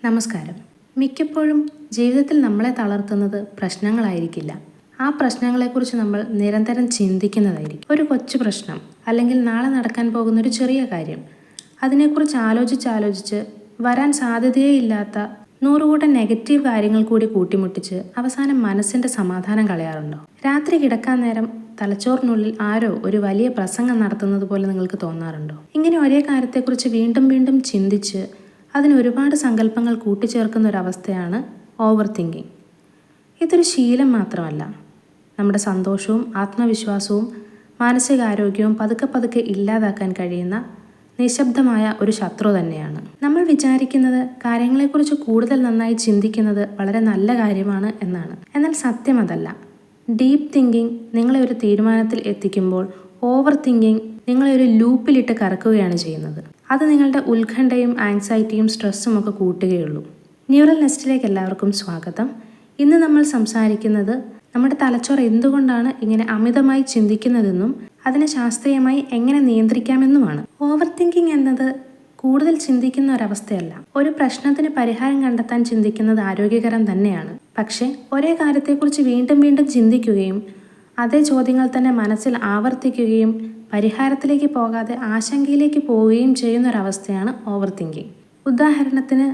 നമസ്കാരം. മിക്കപ്പോഴും ജീവിതത്തിൽ നമ്മളെ തളർത്തുന്നത് പ്രശ്നങ്ങളായിരിക്കില്ല. ആ പ്രശ്നങ്ങളെക്കുറിച്ച് നമ്മൾ നിരന്തരം ചിന്തിക്കുന്നതായിരിക്കും. ഒരു കൊച്ചു പ്രശ്നം അല്ലെങ്കിൽ നാളെ നടക്കാൻ പോകുന്ന ഒരു ചെറിയ കാര്യം, അതിനെക്കുറിച്ച് ആലോചിച്ച് വരാൻ സാധ്യതയേ ഇല്ലാത്ത 100 കൂട്ടം നെഗറ്റീവ് കാര്യങ്ങൾ കൂടി കൂട്ടിമുട്ടിച്ച് അവസാനം മനസ്സിൻ്റെ സമാധാനം കളയാറുണ്ടോ? രാത്രി കിടക്കാൻ നേരം തലച്ചോറിനുള്ളിൽ ആരോ ഒരു വലിയ പ്രസംഗം നടത്തുന്നത് പോലെ നിങ്ങൾക്ക് തോന്നാറുണ്ടോ? ഇങ്ങനെ ഒരേ കാര്യത്തെക്കുറിച്ച് വീണ്ടും വീണ്ടും ചിന്തിച്ച് അതിന് ഒരുപാട് സങ്കല്പങ്ങൾ കൂട്ടിച്ചേർക്കുന്ന ഒരവസ്ഥയാണ് ഓവർ തിങ്കിങ്. ഇതൊരു ശീലം മാത്രമല്ല, നമ്മുടെ സന്തോഷവും ആത്മവിശ്വാസവും മാനസികാരോഗ്യവും പതുക്കെ ഇല്ലാതാക്കാൻ കഴിയുന്ന നിശബ്ദമായ ഒരു ശത്രു തന്നെയാണ്. നമ്മൾ വിചാരിക്കുന്നത് കാര്യങ്ങളെക്കുറിച്ച് കൂടുതൽ നന്നായി ചിന്തിക്കുന്നത് വളരെ നല്ല കാര്യമാണ് എന്നാണ്. എന്നാൽ സത്യം അതല്ല. ഡീപ്പ് തിങ്കിങ് നിങ്ങളെ ഒരു തീരുമാനത്തിൽ എത്തിക്കുമ്പോൾ ഓവർ തിങ്കിങ് നിങ്ങളെ ഒരു ലൂപ്പിലിട്ട് കറക്കുകയാണ് ചെയ്യുന്നത്. അത് നിങ്ങളുടെ ഉത്കണ്ഠയും ആങ്സൈറ്റിയും സ്ട്രെസ്സും ഒക്കെ കൂട്ടുകയുള്ളൂ. ന്യൂറൽ നെസ്റ്റിലേക്ക് എല്ലാവർക്കും സ്വാഗതം. ഇന്ന് നമ്മൾ സംസാരിക്കുന്നത് നമ്മുടെ തലച്ചോർ എന്തുകൊണ്ടാണ് ഇങ്ങനെ അമിതമായി ചിന്തിക്കുന്നതെന്നും അതിനെ ശാസ്ത്രീയമായി എങ്ങനെ നിയന്ത്രിക്കാമെന്നുമാണ്. ഓവർ തിങ്കിങ് എന്നത് കൂടുതൽ ചിന്തിക്കുന്ന ഒരവസ്ഥയല്ല. ഒരു പ്രശ്നത്തിന് പരിഹാരം കണ്ടെത്താൻ ചിന്തിക്കുന്നത് ആരോഗ്യകരം തന്നെയാണ്. പക്ഷേ ഒരേ കാര്യത്തെക്കുറിച്ച് വീണ്ടും വീണ്ടും ചിന്തിക്കുകയും അതേ ചോദ്യങ്ങൾ തന്നെ മനസ്സിൽ ആവർത്തിക്കുകയും പരിഹാരത്തിലേക്ക് പോകാതെ ആശങ്കയിലേക്ക് പോവുകയും ചെയ്യുന്നൊരവസ്ഥയാണ് ഓവർ തിങ്കിങ്. ഉദാഹരണത്തിന്,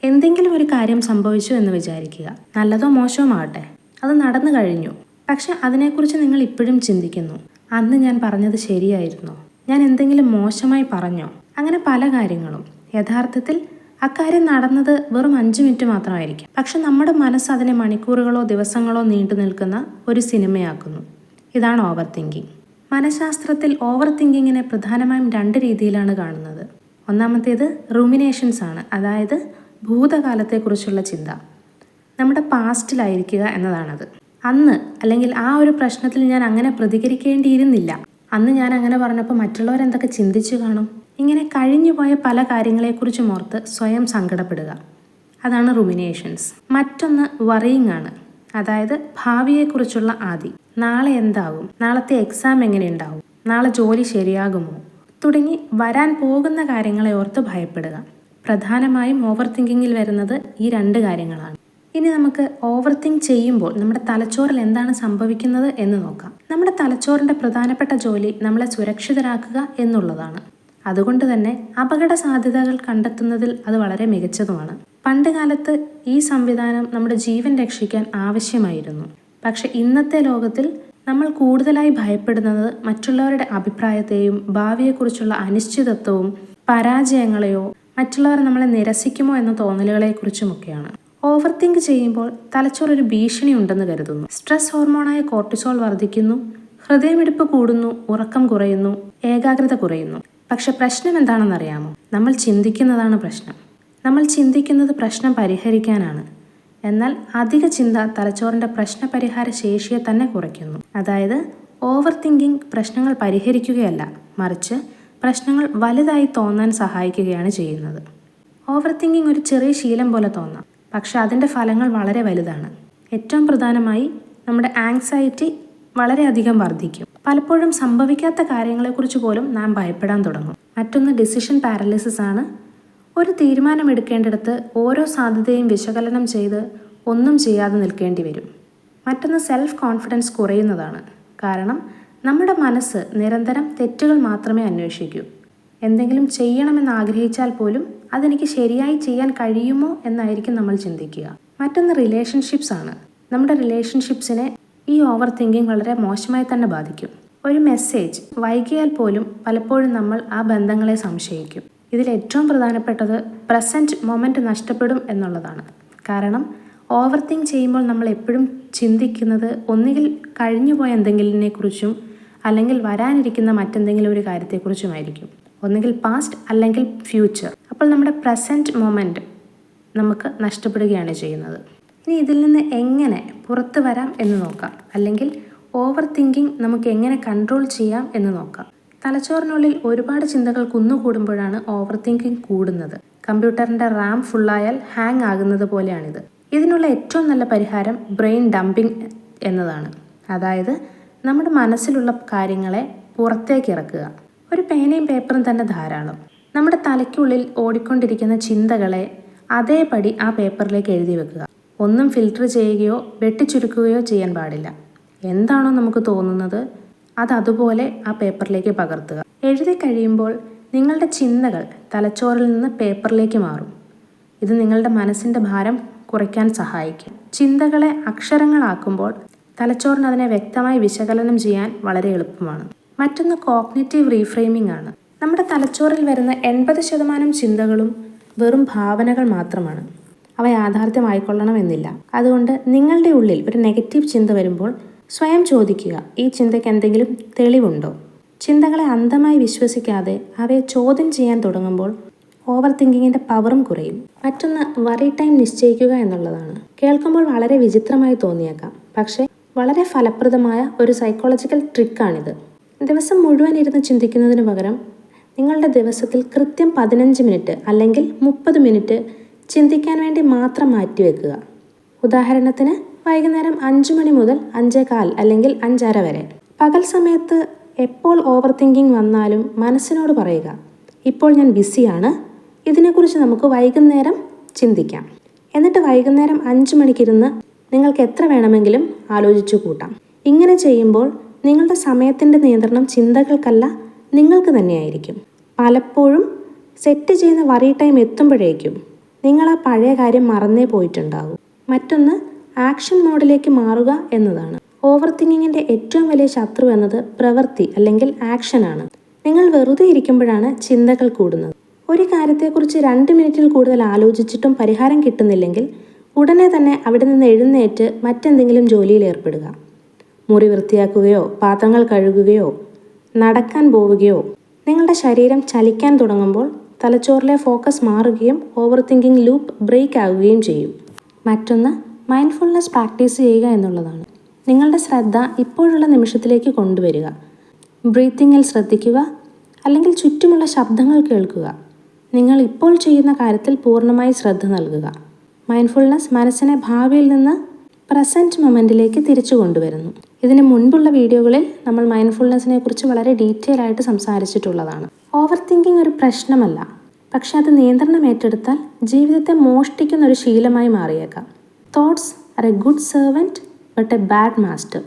എന്തെങ്കിലും ഒരു കാര്യം സംഭവിച്ചു എന്ന് വിചാരിക്കുക. നല്ലതോ മോശമോ ആകട്ടെ, അത് നടന്നു കഴിഞ്ഞു. പക്ഷെ അതിനെക്കുറിച്ച് നിങ്ങൾ ഇപ്പോഴും ചിന്തിക്കുന്നു. അന്ന് ഞാൻ പറഞ്ഞത് ശരിയായിരുന്നോ? ഞാൻ എന്തെങ്കിലും മോശമായി പറഞ്ഞോ? അങ്ങനെ പല കാര്യങ്ങളും. യഥാർത്ഥത്തിൽ അക്കാര്യം നടന്നത് വെറും 5 മിനിറ്റ് മാത്രമായിരിക്കും. പക്ഷെ നമ്മുടെ മനസ്സ് അതിനെ മണിക്കൂറുകളോ ദിവസങ്ങളോ നീണ്ടു നിൽക്കുന്ന ഒരു സിനിമയാക്കുന്നു. ഇതാണ് ഓവർ തിങ്കിങ്. മനഃശാസ്ത്രത്തിൽ ഓവർ തിങ്കിങ്ങിനെ പ്രധാനമായും 2 രീതിയിലാണ് കാണുന്നത്. ഒന്നാമത്തേത് റൂമിനേഷൻസ് ആണ്, അതായത് ഭൂതകാലത്തെക്കുറിച്ചുള്ള ചിന്ത. നമ്മുടെ പാസ്റ്റിലായിരിക്കുക എന്നതാണത്. അന്ന് അല്ലെങ്കിൽ ആ ഒരു പ്രശ്നത്തിൽ ഞാൻ അങ്ങനെ പ്രതികരിക്കേണ്ടിയിരുന്നില്ല, അന്ന് ഞാൻ അങ്ങനെ പറഞ്ഞപ്പോൾ മറ്റുള്ളവരെന്തൊക്കെ ചിന്തിച്ചു കാണും. ഇങ്ങനെ കഴിഞ്ഞുപോയ പല കാര്യങ്ങളെക്കുറിച്ചും ഓർത്ത് സ്വയം സങ്കടപ്പെടുക. അതാണ് റുമിനേഷൻസ്. മറ്റൊന്ന് വറിയിങ് ആണ്, അതായത് ഭാവിയെക്കുറിച്ചുള്ള ആദി. നാളെ എന്താകും, നാളത്തെ എക്സാം എങ്ങനെ ഉണ്ടാവും, നാളെ ജോലി ശരിയാകുമോ തുടങ്ങി വരാൻ പോകുന്ന കാര്യങ്ങളെ ഓർത്ത് ഭയപ്പെടുക. പ്രധാനമായും ഓവർ തിങ്കിങ്ങിൽ വരുന്നത് ഈ 2 കാര്യങ്ങളാണ്. ഇനി നമുക്ക് ഓവർ തിങ്ക് ചെയ്യുമ്പോൾ നമ്മുടെ തലച്ചോറിൽ എന്താണ് സംഭവിക്കുന്നത് എന്ന് നോക്കാം. നമ്മുടെ തലച്ചോറിൻ്റെ പ്രധാനപ്പെട്ട ജോലി നമ്മളെ സുരക്ഷിതരാക്കുക എന്നുള്ളതാണ്. അതുകൊണ്ട് തന്നെ അപകട സാധ്യതകൾ കണ്ടെത്തുന്നതിൽ അത് വളരെ മികച്ചതുമാണ്. പണ്ട് കാലത്ത് ഈ സംവിധാനം നമ്മുടെ ജീവൻ രക്ഷിക്കാൻ ആവശ്യമായിരുന്നു. പക്ഷെ ഇന്നത്തെ ലോകത്തിൽ നമ്മൾ കൂടുതലായി ഭയപ്പെടുന്നത് മറ്റുള്ളവരുടെ അഭിപ്രായത്തെയും ഭാവിയെക്കുറിച്ചുള്ള അനിശ്ചിതത്വവും പരാജയങ്ങളെയോ മറ്റുള്ളവർ നമ്മളെ നിരസിക്കുമോ എന്ന തോന്നലുകളെക്കുറിച്ചുമൊക്കെയാണ്. ഓവർ തിങ്ക് ചെയ്യുമ്പോൾ തലച്ചോർ ഒരു ഭീഷണി ഉണ്ടെന്ന് കരുതുന്നു. സ്ട്രെസ് ഹോർമോണായ കോർട്ടിസോൾ വർദ്ധിക്കുന്നു, ഹൃദയമിടിപ്പ് കൂടുന്നു, ഉറക്കം കുറയുന്നു, ഏകാഗ്രത കുറയുന്നു. പക്ഷെ പ്രശ്നം എന്താണെന്നറിയാമോ? നമ്മൾ ചിന്തിക്കുന്നതാണ് പ്രശ്നം. നമ്മൾ ചിന്തിക്കുന്നത് പ്രശ്നം പരിഹരിക്കാനാണ്. എന്നാൽ അധിക ചിന്ത തലച്ചോറിൻ്റെ പ്രശ്നപരിഹാര ശേഷിയെ തന്നെ കുറയ്ക്കുന്നു. അതായത് ഓവർ തിങ്കിങ് പ്രശ്നങ്ങൾ പരിഹരിക്കുകയല്ല, മറിച്ച് പ്രശ്നങ്ങൾ വലുതായി തോന്നാൻ സഹായിക്കുകയാണ് ചെയ്യുന്നത്. ഓവർ തിങ്കിങ് ഒരു ചെറിയ ശീലം പോലെ തോന്നാം, പക്ഷെ അതിൻ്റെ ഫലങ്ങൾ വളരെ വലുതാണ്. ഏറ്റവും പ്രധാനമായി നമ്മുടെ ആങ്സൈറ്റി വളരെയധികം വർദ്ധിക്കും. പലപ്പോഴും സംഭവിക്കാത്ത കാര്യങ്ങളെക്കുറിച്ച് പോലും നാം ഭയപ്പെടാൻ തുടങ്ങും. മറ്റൊന്ന് ഡിസിഷൻ പാരലിസിസ് ആണ്. ഒരു തീരുമാനം എടുക്കേണ്ടിടത്ത് ഓരോ സാധ്യതയും വിശകലനം ചെയ്ത് ഒന്നും ചെയ്യാതെ നിൽക്കേണ്ടി വരും. മറ്റൊന്ന് സെൽഫ് കോൺഫിഡൻസ് കുറയുന്നതാണ്. കാരണം നമ്മുടെ മനസ്സ് നിരന്തരം തെറ്റുകൾ മാത്രമേ അന്വേഷിക്കൂ. എന്തെങ്കിലും ചെയ്യണമെന്ന് ആഗ്രഹിച്ചാൽ പോലും അതെനിക്ക് ശരിയായി ചെയ്യാൻ കഴിയുമോ എന്നായിരിക്കും നമ്മൾ ചിന്തിക്കുക. മറ്റൊന്ന് റിലേഷൻഷിപ്സ് ആണ്. നമ്മുടെ റിലേഷൻഷിപ്സിനെ ഈ ഓവർ തിങ്കിങ് വളരെ മോശമായി തന്നെ ബാധിക്കും. ഒരു മെസ്സേജ് വൈകിയാൽ പോലും പലപ്പോഴും നമ്മൾ ആ ബന്ധങ്ങളെ സംശയിക്കും. ഇതിൽ ഏറ്റവും പ്രധാനപ്പെട്ടത് പ്രസൻറ്റ് മൊമെൻ്റ് നഷ്ടപ്പെടും എന്നുള്ളതാണ്. കാരണം ഓവർ തിങ്ക് ചെയ്യുമ്പോൾ നമ്മൾ എപ്പോഴും ചിന്തിക്കുന്നത് ഒന്നുകിൽ കഴിഞ്ഞുപോയ എന്തെങ്കിലിനെക്കുറിച്ചും അല്ലെങ്കിൽ വരാനിരിക്കുന്ന മറ്റെന്തെങ്കിലും ഒരു കാര്യത്തെക്കുറിച്ചുമായിരിക്കും. ഒന്നുകിൽ പാസ്റ്റ് അല്ലെങ്കിൽ ഫ്യൂച്ചർ. അപ്പോൾ നമ്മുടെ പ്രസൻറ്റ് മൊമെൻ്റ് നമുക്ക് നഷ്ടപ്പെടുകയാണ് ചെയ്യുന്നത്. ഇനി ഇതിൽ നിന്ന് എങ്ങനെ പുറത്തു വരാം എന്ന് നോക്കാം, അല്ലെങ്കിൽ ഓവർ തിങ്കിങ് നമുക്ക് എങ്ങനെ കൺട്രോൾ ചെയ്യാം എന്ന് നോക്കാം. തലച്ചോറിനുള്ളിൽ ഒരുപാട് ചിന്തകൾ കുന്നുകൂടുമ്പോഴാണ് ഓവർ തിങ്കിങ് കൂടുന്നത്. കമ്പ്യൂട്ടറിൻ്റെ റാം ഫുള്ളായാൽ ഹാങ് ആകുന്നത് പോലെയാണിത്. ഇതിനുള്ള ഏറ്റവും നല്ല പരിഹാരം ബ്രെയിൻ ഡംപിങ് എന്നതാണ്. അതായത് നമ്മുടെ മനസ്സിലുള്ള കാര്യങ്ങളെ പുറത്തേക്ക് ഇറക്കുക. ഒരു പേനയും പേപ്പറും തന്നെ ധാരാളം. നമ്മുടെ തലയ്ക്കുള്ളിൽ ഓടിക്കൊണ്ടിരിക്കുന്ന ചിന്തകളെ അതേപടി ആ പേപ്പറിലേക്ക് എഴുതി വെക്കുക. ഒന്നും ഫിൽട്ടർ ചെയ്യുകയോ വെട്ടിച്ചുരുക്കുകയോ ചെയ്യാൻ പാടില്ല. എന്താണോ നമുക്ക് തോന്നുന്നത് അത് അതുപോലെ ആ പേപ്പറിലേക്ക് പകർത്തുക. എഴുതി കഴിയുമ്പോൾ നിങ്ങളുടെ ചിന്തകൾ തലച്ചോറിൽ നിന്ന് പേപ്പറിലേക്ക് മാറും. ഇത് നിങ്ങളുടെ മനസ്സിൻ്റെ ഭാരം കുറയ്ക്കാൻ സഹായിക്കും. ചിന്തകളെ അക്ഷരങ്ങളാക്കുമ്പോൾ തലച്ചോറിന് അതിനെ വ്യക്തമായി വിശകലനം ചെയ്യാൻ വളരെ എളുപ്പമാണ്. മറ്റൊന്ന് കോഗ്നിറ്റീവ് റീഫ്രെയിമിംഗ് ആണ്. നമ്മുടെ തലച്ചോറിൽ വരുന്ന 80% ചിന്തകളും വെറും ഭാവനകൾ മാത്രമാണ്. അവ യാഥാർത്ഥ്യമായിക്കൊള്ളണമെന്നില്ല. അതുകൊണ്ട് നിങ്ങളുടെ ഉള്ളിൽ ഒരു നെഗറ്റീവ് ചിന്ത വരുമ്പോൾ സ്വയം ചോദിക്കുക, ഈ ചിന്തയ്ക്ക് എന്തെങ്കിലും തെളിവുണ്ടോ? ചിന്തകളെ അന്ധമായി വിശ്വസിക്കാതെ അവയെ ചോദ്യം ചെയ്യാൻ തുടങ്ങുമ്പോൾ ഓവർ തിങ്കിങ്ങിൻ്റെ പവറും കുറയും. മറ്റൊന്ന് വറി ടൈം നിശ്ചയിക്കുക എന്നുള്ളതാണ്. കേൾക്കുമ്പോൾ വളരെ വിചിത്രമായി തോന്നിയേക്കാം, പക്ഷേ വളരെ ഫലപ്രദമായ ഒരു സൈക്കോളജിക്കൽ ട്രിക്കാണിത്. ദിവസം മുഴുവൻ ഇരുന്ന് ചിന്തിക്കുന്നതിന് പകരം നിങ്ങളുടെ ദിവസത്തിൽ കൃത്യം 15 മിനിറ്റ് അല്ലെങ്കിൽ 30 മിനിറ്റ് ചിന്തിക്കാൻ വേണ്ടി മാത്രം മാറ്റിവെക്കുക. ഉദാഹരണത്തിന് വൈകുന്നേരം 5 മണി മുതൽ 5:15 അല്ലെങ്കിൽ 5:30 വരെ. പകൽ സമയത്ത് എപ്പോൾ ഓവർ തിങ്കിങ് വന്നാലും മനസ്സിനോട് പറയുക, ഇപ്പോൾ ഞാൻ ബിസിയാണ്, ഇതിനെക്കുറിച്ച് നമുക്ക് വൈകുന്നേരം ചിന്തിക്കാം. എന്നിട്ട് വൈകുന്നേരം 5 മണിക്കിരുന്ന് നിങ്ങൾക്ക് എത്ര വേണമെങ്കിലും ആലോചിച്ചു കൂട്ടാം. ഇങ്ങനെ ചെയ്യുമ്പോൾ നിങ്ങളുടെ സമയത്തിൻ്റെ നിയന്ത്രണം ചിന്തകൾക്കല്ല, നിങ്ങൾക്ക് തന്നെയായിരിക്കും. പലപ്പോഴും സെറ്റ് ചെയ്യുന്ന വറി ടൈം എത്തുമ്പോഴേക്കും നിങ്ങൾ ആ പഴയ കാര്യം മറന്നേ പോയിട്ടുണ്ടാകും. മറ്റൊന്ന് ആക്ഷൻ മോഡിലേക്ക് മാറുക എന്നതാണ്. ഓവർ തിങ്കിങ്ങിൻ്റെ ഏറ്റവും വലിയ ശത്രു എന്നത് പ്രവൃത്തി അല്ലെങ്കിൽ ആക്ഷനാണ്. നിങ്ങൾ വെറുതെ ഇരിക്കുമ്പോഴാണ് ചിന്തകൾ കൂടുന്നത്. ഒരു കാര്യത്തെക്കുറിച്ച് 2 മിനിറ്റിൽ കൂടുതൽ ആലോചിച്ചിട്ടും പരിഹാരം കിട്ടുന്നില്ലെങ്കിൽ ഉടനെ തന്നെ അവിടെ നിന്ന് എഴുന്നേറ്റ് മറ്റെന്തെങ്കിലും ജോലിയിൽ ഏർപ്പെടുക. മുറി വൃത്തിയാക്കുകയോ പാത്രങ്ങൾ കഴുകുകയോ നടക്കാൻ പോവുകയോ. നിങ്ങളുടെ ശരീരം ചലിക്കാൻ തുടങ്ങുമ്പോൾ തലച്ചോറിലെ ഫോക്കസ് മാറുകയും ഓവർ തിങ്കിങ് ലൂപ്പ് ബ്രേക്ക് ആകുകയും ചെയ്യും. മറ്റൊന്ന് മൈൻഡ്ഫുൾനെസ് പ്രാക്ടീസ് ചെയ്യുക എന്നുള്ളതാണ്. നിങ്ങളുടെ ശ്രദ്ധ ഇപ്പോഴുള്ള നിമിഷത്തിലേക്ക് കൊണ്ടുവരിക. ബ്രീത്തിങ്ങിൽ ശ്രദ്ധിക്കുക അല്ലെങ്കിൽ ചുറ്റുമുള്ള ശബ്ദങ്ങൾ കേൾക്കുക. നിങ്ങൾ ഇപ്പോൾ ചെയ്യുന്ന കാര്യത്തിൽ പൂർണ്ണമായി ശ്രദ്ധ നൽകുക. മൈൻഡ്ഫുൾനെസ് മനസ്സിനെ ഭാവിയിൽ നിന്ന് പ്രസൻറ്റ് മൊമെൻറ്റിലേക്ക് തിരിച്ചു കൊണ്ടുവരുന്നു. ഇതിന് മുൻപുള്ള വീഡിയോകളിൽ നമ്മൾ മൈൻഡ്ഫുൾനെസ്സിനെ കുറിച്ച് വളരെ ഡീറ്റെയിൽ ആയിട്ട് സംസാരിച്ചിട്ടുള്ളതാണ്. ഓവർ തിങ്കിങ് ഒരു പ്രശ്നമല്ല, പക്ഷെ അത് നിയന്ത്രണം ഏറ്റെടുത്താൽ ജീവിതത്തെ മോഷ്ടിക്കുന്ന ഒരു ശീലമായി മാറിയേക്കാം. Thoughts R A good servant but A bad master.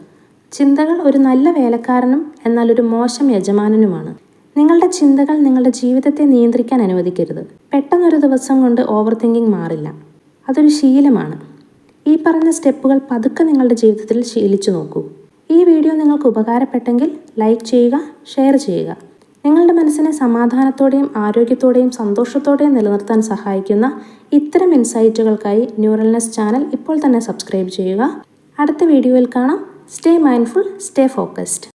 ചിന്തകൾ ഒരു നല്ല വേലക്കാരനും എന്നാൽ ഒരു മോശം യജമാനനുമാണ്. നിങ്ങളുടെ ചിന്തകൾ നിങ്ങളുടെ ജീവിതത്തെ നിയന്ത്രിക്കാൻ അനുവദിക്കരുത്. പെട്ടെന്നൊരു ദിവസം കൊണ്ട് ഓവർ തിങ്കിങ് മാറില്ല, അതൊരു ശീലമാണ്. ഈ പറഞ്ഞ സ്റ്റെപ്പുകൾ പതുക്കെ നിങ്ങളുടെ ജീവിതത്തിൽ ശീലിച്ചു നോക്കൂ. ഈ വീഡിയോ നിങ്ങൾക്ക് ഉപകാരപ്പെട്ടെങ്കിൽ ലൈക്ക് ചെയ്യുക, ഷെയർ ചെയ്യുക. നിങ്ങളുടെ മനസ്സിനെ സമാധാനത്തോടെയും ആരോഗ്യത്തോടെയും സന്തോഷത്തോടെയും നിലനിർത്താൻ സഹായിക്കുന്ന ഇത്തരം ഇൻസൈറ്റുകൾക്കായി ന്യൂറൽനെസ് ചാനൽ ഇപ്പോൾ തന്നെ സബ്സ്ക്രൈബ് ചെയ്യുക. അടുത്ത വീഡിയോയിൽ കാണാം. Stay mindful, stay focused.